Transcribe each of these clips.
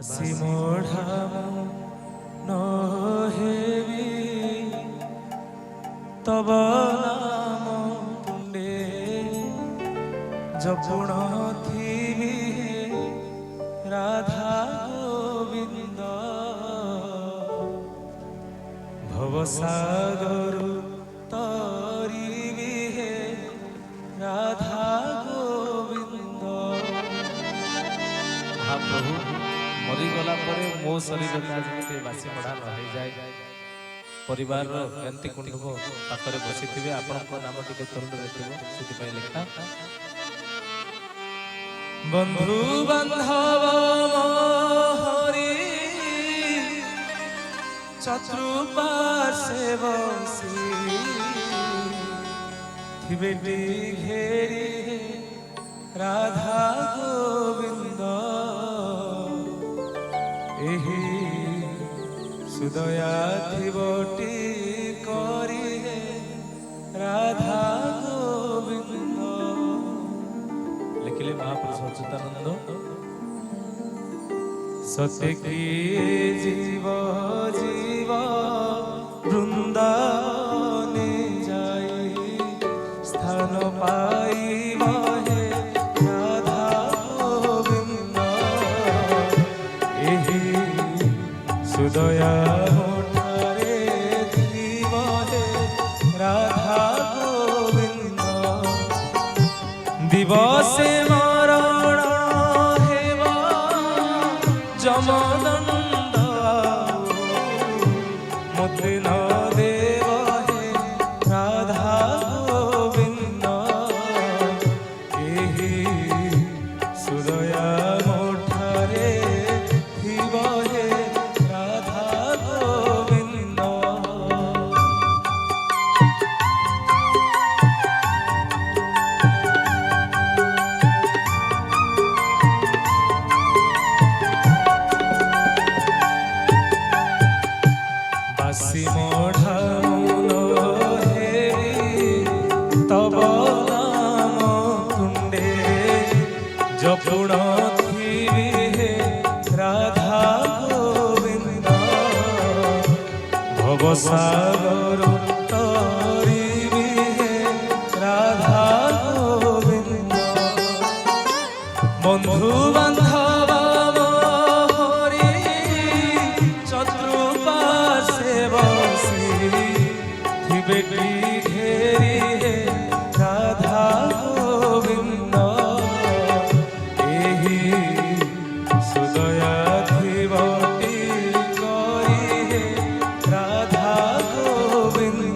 ବାସି ମୋଢାମ ନହେବି ତବ ନାମ ତୁଣ୍ଡେ ଜପୁଣ ଥିବି ରାଧା ଗୋବିନ୍ଦ ଭବସାଗରୁ ତରିବି ରାଧା ଗୋବିନ୍ଦ। महाप्रभु मरीगला मो शरीर में बासी मढ़ा रही जाए परिवार एंती कुंडुक पाखरे बसी थे आपण नाम टे तरुण से लिखा बंधु बांधव मोहरी चतुर्पार्श्वे बसी थिबे घेरी राधा गोविंद एही सुदया थिबटी करी राधा गोविंद। लिखिले महापुरुष अच्युतानंद सत्य की जीव जीव वृंदावने जाई स्थान पाई राधा गोविंद एही सुदया मोठारे थीब राधा गोविंद दिवसे मरण हेवा जमदंड मुद्रे न देव हे राधा गोविंद एही सुदया मोठारे थीब हे राधा गोविंद। बासी मोढ़ा तब नाम तुंडे जपुण थिबि राधा गोविंद भवसागर तरिबि राधा गोविंद बंधु बांधव मोहरी चतुर्पार्श्वे बसी थिबे घेरी राधा गोविंद एही सुदया थिबटी करी राधा गोविंद।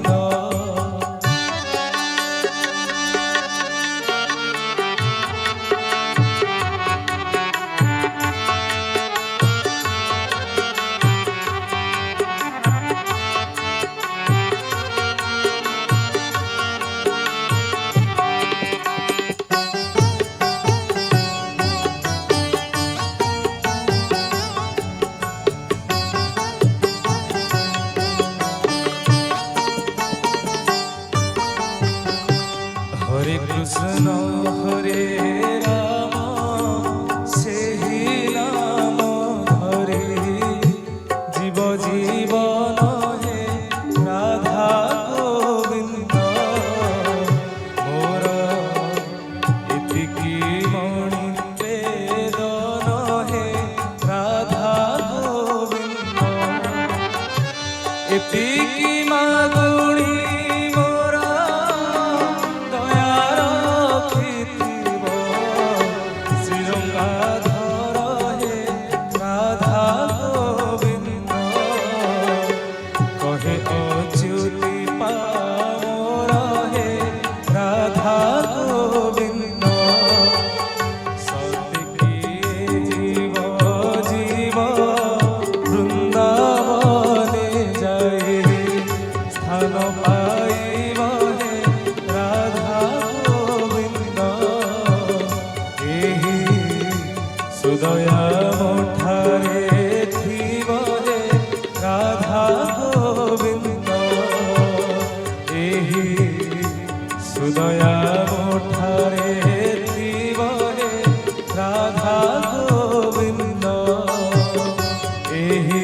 ଏହି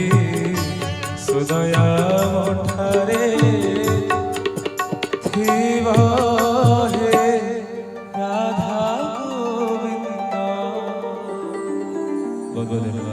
ସୁଦୟା ମଠାରେ ଥିବ ହେ ରାଧା ଗୋବିନ୍ଦ। ବହୁତ ବହୁତ ଧନ୍ୟବାଦ।